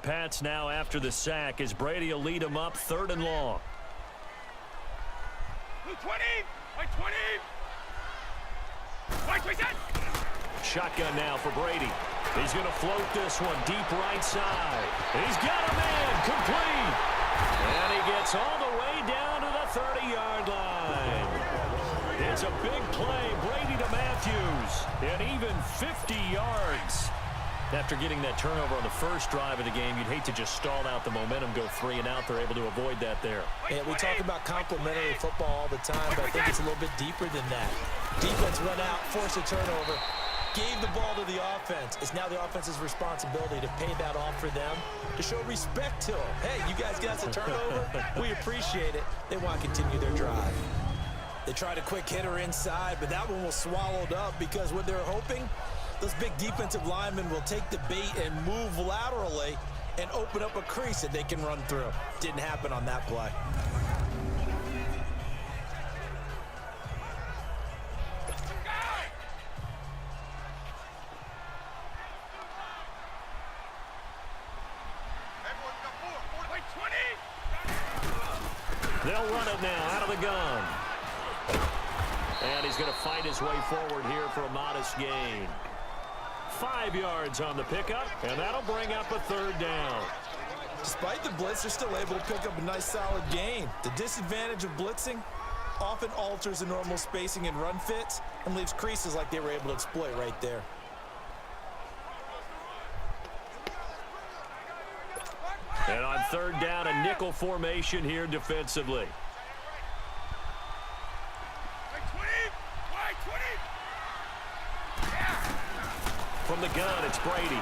Pats now after the sack as Brady will lead them up 3rd and long. 20! 20! Shotgun now for Brady. He's going to float this one deep right side. He's got a man complete. And he gets all the way down to the 30-yard line. It's a big play. Brady to Matthews. And even 50 yards. After getting that turnover on the first drive of the game, you'd hate to just stall out the momentum, go 3 and out. They're able to avoid that there. Yeah, we talk about complementary football all the time, but I think it's a little bit deeper than that. Defense went out, forced a turnover, gave the ball to the offense. It's now the offense's responsibility to pay that off for them, to show respect to them. Hey, you guys got us a turnover? We appreciate it. They want to continue their drive. They tried a quick hitter inside, but that one was swallowed up because what they're hoping, those big defensive linemen will take the bait and move laterally and open up a crease that they can run through. Didn't happen on that play. They'll run it now out of the gun. And he's going to fight his way forward here for a modest gain. 5 yards on the pickup, and that'll bring up a 3rd down. Despite the blitz, they're still able to pick up a nice solid gain. The disadvantage of blitzing often alters the normal spacing and run fits and leaves creases like they were able to exploit right there. And on 3rd down, a nickel formation here defensively. From the gun, it's Brady.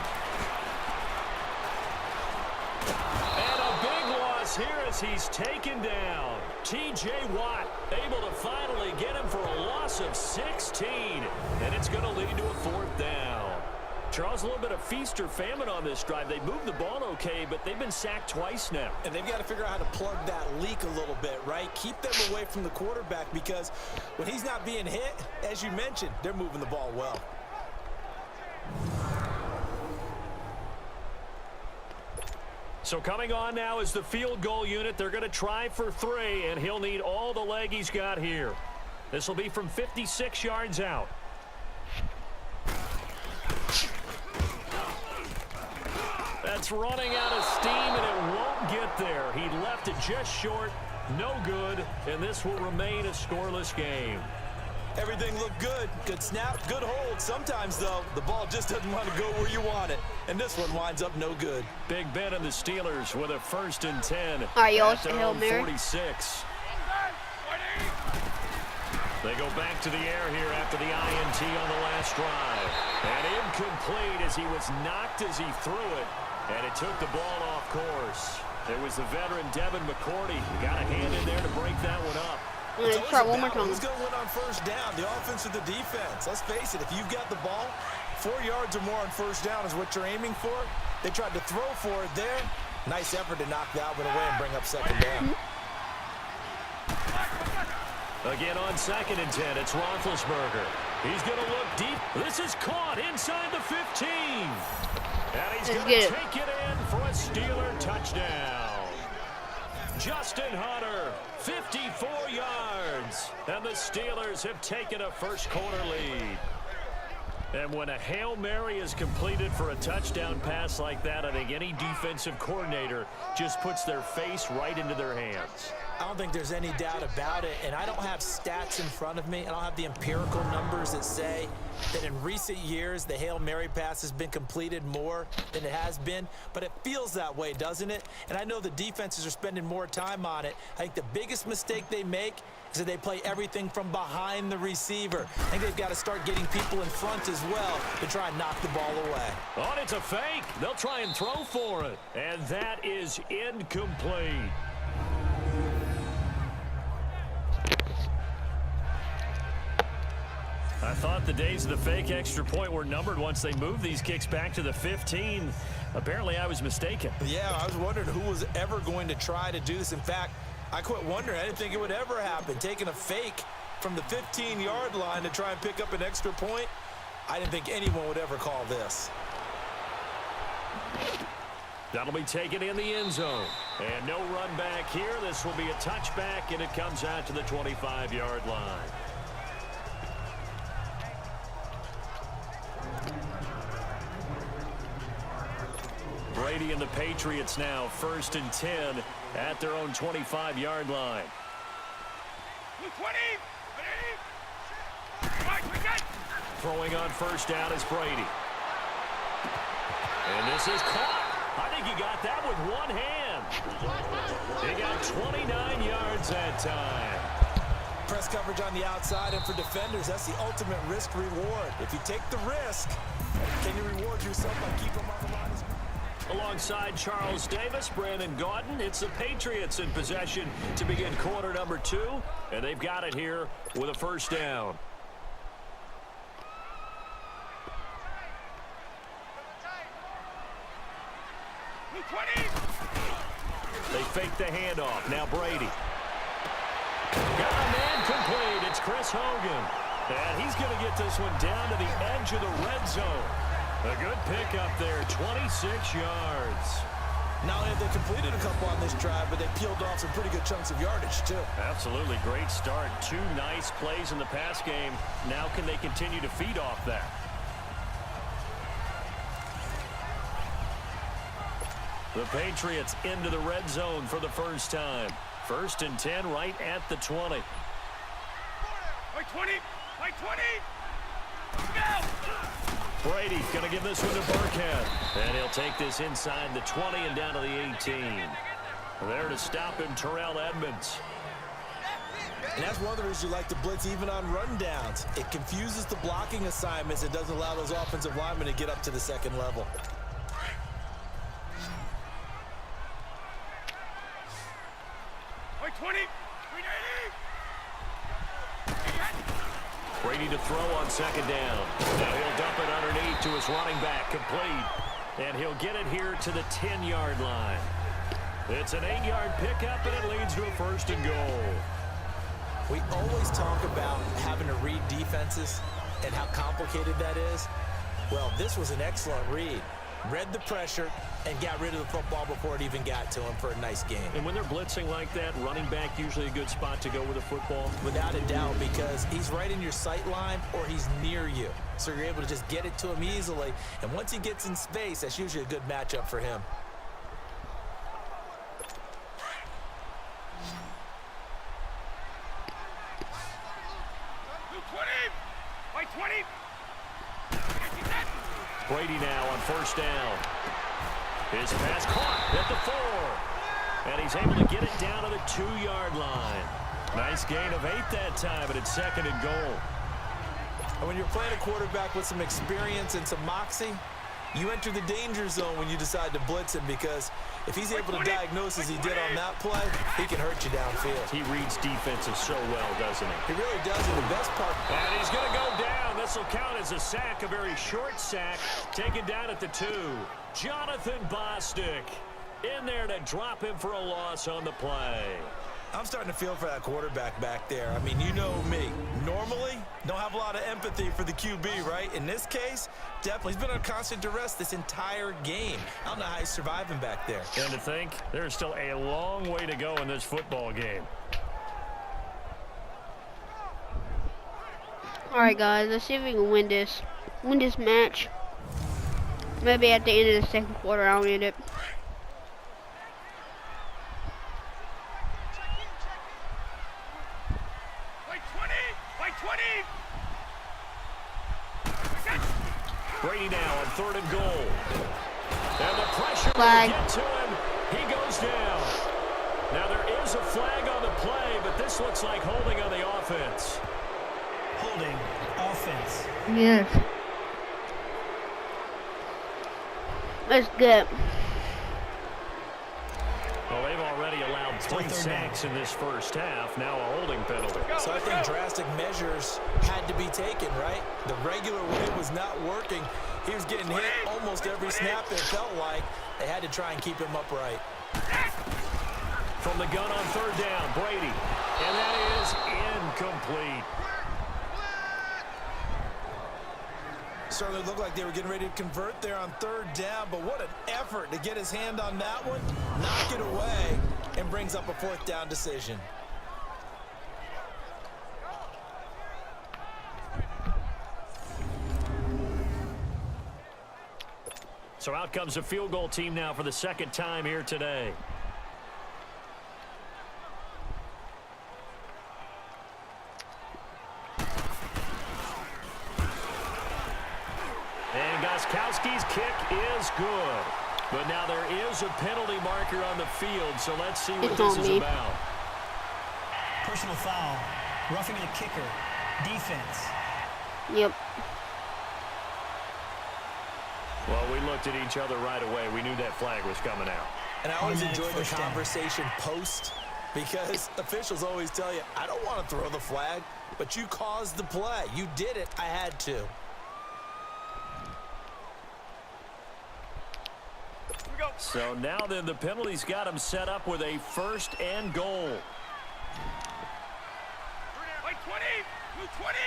And a big loss here as he's taken down. T.J. Watt able to finally get him for a loss of 16. And it's going to lead to a 4th down. Charles, a little bit of feast or famine on this drive. They moved the ball okay, but they've been sacked twice now. And they've got to figure out how to plug that leak a little bit, right? Keep them away from the quarterback because when he's not being hit, as you mentioned, they're moving the ball well. So coming on now is the field goal unit. They're going to try for 3, and he'll need all the leg he's got here. This will be from 56 yards out. That's running out of steam, and it won't get there. He left it just short. No good, and this will remain a scoreless game. Everything looked good. Good snap, good hold. Sometimes, though, the ball just doesn't want to go where you want it. And this one winds up no good. Big Ben and the Steelers with a 1st and 10. All right, y'all, Hail Mary. 46. They go back to the air here after the INT on the last drive. And incomplete as he was knocked as he threw it. And it took the ball off course. There was the veteran Devin McCourty. Got a hand in there to break that one up. I'm going to try one more time. Who's going to win on 1st down, the offense or the defense? Let's face it, if you've got the ball, 4 yards or more on 1st down is what you're aiming for. They tried to throw for it there. Nice effort to knock that one away and bring up 2nd down. Again on 2nd and 10, it's Roethlisberger. He's going to look deep. This is caught inside the 15. And he's going to take it in for a Steeler touchdown. Justin Hunter, 54 yards. And the Steelers have taken a 1st quarter lead. And when a Hail Mary is completed for a touchdown pass like that, I think any defensive coordinator just puts their face right into their hands. I don't think there's any doubt about it, and I don't have stats in front of me. I don't have the empirical numbers that say that in recent years the Hail Mary pass has been completed more than it has been, but it feels that way, doesn't it? And I know the defenses are spending more time on it. I think the biggest mistake they make is that they play everything from behind the receiver. I think they've got to start getting people in front as well to try and knock the ball away. Oh, it's a fake. They'll try and throw for it, and that is incomplete. I thought the days of the fake extra point were numbered once they moved these kicks back to the 15. Apparently, I was mistaken. Yeah, I was wondering who was ever going to try to do this. In fact, I quit wondering. I didn't think it would ever happen. Taking a fake from the 15-yard line to try and pick up an extra point, I didn't think anyone would ever call this. That'll be taken in the end zone. And no run back here. This will be a touchback, and it comes out to the 25-yard line. Brady and the Patriots now 1st and 10 at their own 25-yard line. 20. Throwing on 1st down is Brady. And this is caught. I think he got that with one hand. He got 29 yards that time. Press coverage on the outside, and for defenders, that's the ultimate risk-reward. If you take the risk, can you reward yourself by keeping them on the line? Alongside Charles Davis, Brandon Gaudin, it's the Patriots in possession to begin quarter number 2, and they've got it here with a 1st down. They fake the handoff. Now Brady. Got a man complete. It's Chris Hogan. And he's going to get this one down to the edge of the red zone. A good pickup there, 26 yards. Not only have they completed a couple on this drive, but they peeled off some pretty good chunks of yardage, too. Absolutely great start. 2 nice plays in the pass game. Now can they continue to feed off that? The Patriots into the red zone for the first time. 1st and 10 right at the 20. By 20. By 20. Go! Brady going to give this one to Burkhead. And he'll take this inside the 20 and down to the 18. There to stop him, Terrell Edmonds. And that's one of the reasons you like to blitz even on rundowns. It confuses the blocking assignments. It doesn't allow those offensive linemen to get up to the second level. By 20. Brady to throw on 2nd down. Now he'll dump it underneath to his running back, complete. And he'll get it here to the 10-yard line. It's an 8-yard pickup, and it leads to a 1st and goal. We always talk about having to read defenses and how complicated that is. Well, this was an excellent read. Read the pressure and got rid of the football before it even got to him for a nice game. And when they're blitzing like that, running back usually a good spot to go with the football? Without a doubt, because he's right in your sight line or he's near you. So you're able to just get it to him easily. And once he gets in space, that's usually a good matchup for him. By 20. Brady now on 1st down. His pass caught at the 4. And he's able to get it down to the 2-yard line. Nice gain of 8 that time, but it's 2nd and goal. And when you're playing a quarterback with some experience and some moxie, you enter the danger zone when you decide to blitz him, because if he's able to diagnose as he did on that play, he can hurt you downfield. He reads defenses so well, doesn't he? He really does, and the best part. And he's going to go down. This will count as a sack, a very short sack, taken down at the 2. Jonathan Bostic in there to drop him for a loss on the play. I'm starting to feel for that quarterback back there. I mean, you know me. Normally, don't have a lot of empathy for the QB, right? In this case, definitely. He's been on constant duress this entire game. I don't know how he's surviving back there. And to think, there's still a long way to go in this football game. All right, guys. Let's see if we can win this match. Maybe at the end of the 2nd quarter, I'll end it. Brady now on 3rd and goal. And the pressure Flag. will get to him. He goes down. Now there is a flag on the play, but this looks like holding on the offense. Holding offense. Yes. That's good. Well, they've already allowed 3 sacks in this first half. Now a holding penalty. So I think drastic measures had to be taken, right? The regular way was not working. He was getting hit almost every snap. It felt like they had to try and keep him upright. From the gun on 3rd down, Brady. And that is incomplete. Certainly looked like they were getting ready to convert there on 3rd down, but what an effort to get his hand on that one, knock it away, and brings up a 4th down decision. So out comes the field goal team now for the 2nd time here today. And Gostkowski's kick is good. But now there is a penalty marker on the field, so let's see what this is about. Personal foul, roughing the kicker, defense. Yep. Well, we looked at each other right away. We knew that flag was coming out. And I always enjoy the conversation post, because officials always tell you, I don't want to throw the flag, but you caused the play. You did it. I had to. So now then the penalty's got him set up with a 1st and goal. Right 20, move 20.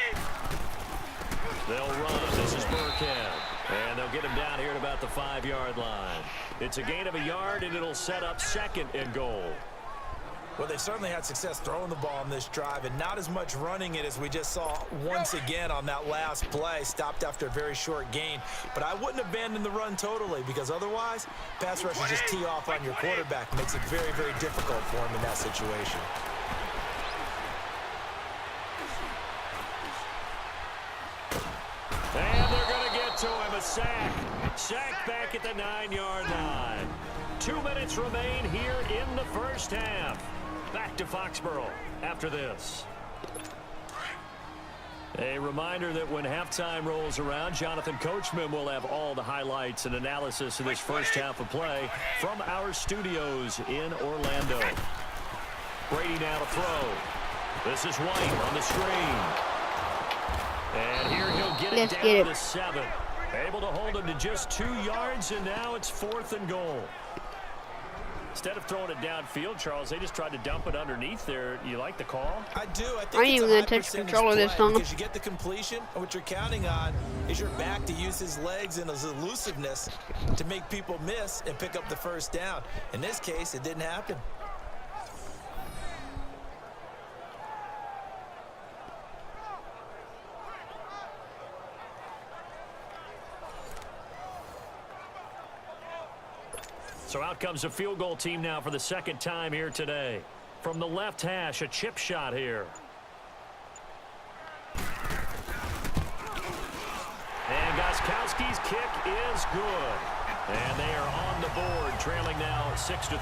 They'll run. This is Burkhead. And they'll get him down here at about the 5-yard line. It's a gain of a yard, and it'll set up 2nd and goal. Well, they've certainly had success throwing the ball on this drive, and not as much running it as we just saw once again on that last play. Stopped after a very short gain. But I wouldn't abandon the run totally, because otherwise, pass rushers just tee off on your quarterback. Makes it very, very difficult for him in that situation. And they're going to get to him. A sack. Sack back at the 9-yard line. 2 minutes remain here in the 1st half. Back to Foxborough after this. A reminder that when halftime rolls around, Jonathan Coachman will have all the highlights and analysis of this 1st half of play from our studios in Orlando. Brady now to throw. This is White on the screen. And here he'll get it down to 7. Able to hold him to just 2 yards, and now it's 4th and goal. Instead of throwing it downfield, Charles, they just tried to dump it underneath there. You like the call? I do. I think I ain't even going to touch control of this song. Because you get the completion, and what you're counting on is your back to use his legs and his elusiveness to make people miss and pick up the 1st down. In this case, it didn't happen. So out comes the field goal team now for the 2nd time here today. From the left hash, a chip shot here. And Gostkowski's kick is good. And they are on the board, trailing now 6-3.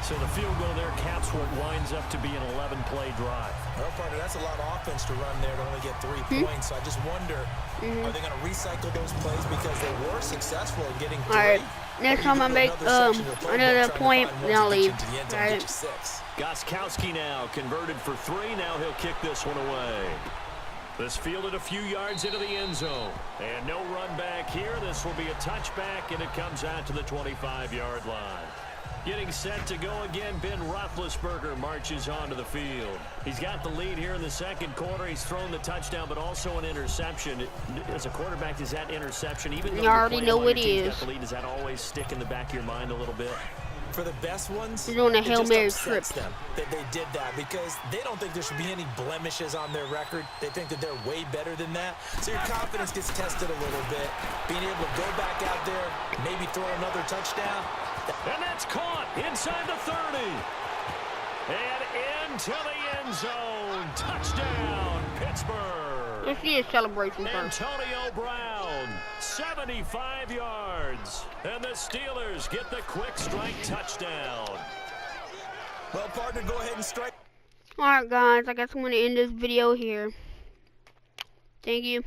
So the field goal there caps what winds up to be an 11-play drive. Well, partner, that's a lot of offense to run there to only get 3 points. So I just wonder, are they going to recycle those plays because they were successful in getting 3? All right. Next time I make another point, then I'll leave. All right. Gostkowski now converted for 3. Now he'll kick this one away. This fielded a few yards into the end zone. And no run back here. This will be a touchback, and it comes out to the 25-yard line. Getting set to go again, Ben Roethlisberger marches onto the field. He's got the lead here in the 2nd quarter. He's thrown the touchdown, but also an interception. As a quarterback, does that interception, even though you already know what it is, the lead, does that always stick in the back of your mind a little bit? For the best ones, you're doing a Hail Mary trip. Them that they did that because they don't think there should be any blemishes on their record. They think that they're way better than that. So your confidence gets tested a little bit. Being able to go back out there, maybe throw another touchdown. And that's caught inside the 30. And into the end zone. Touchdown, Pittsburgh. Let's see a celebration first. Antonio Brown, 75 yards. And the Steelers get the quick strike touchdown. Well, partner, go ahead and strike. Alright, guys. I guess I'm going to end this video here. Thank you.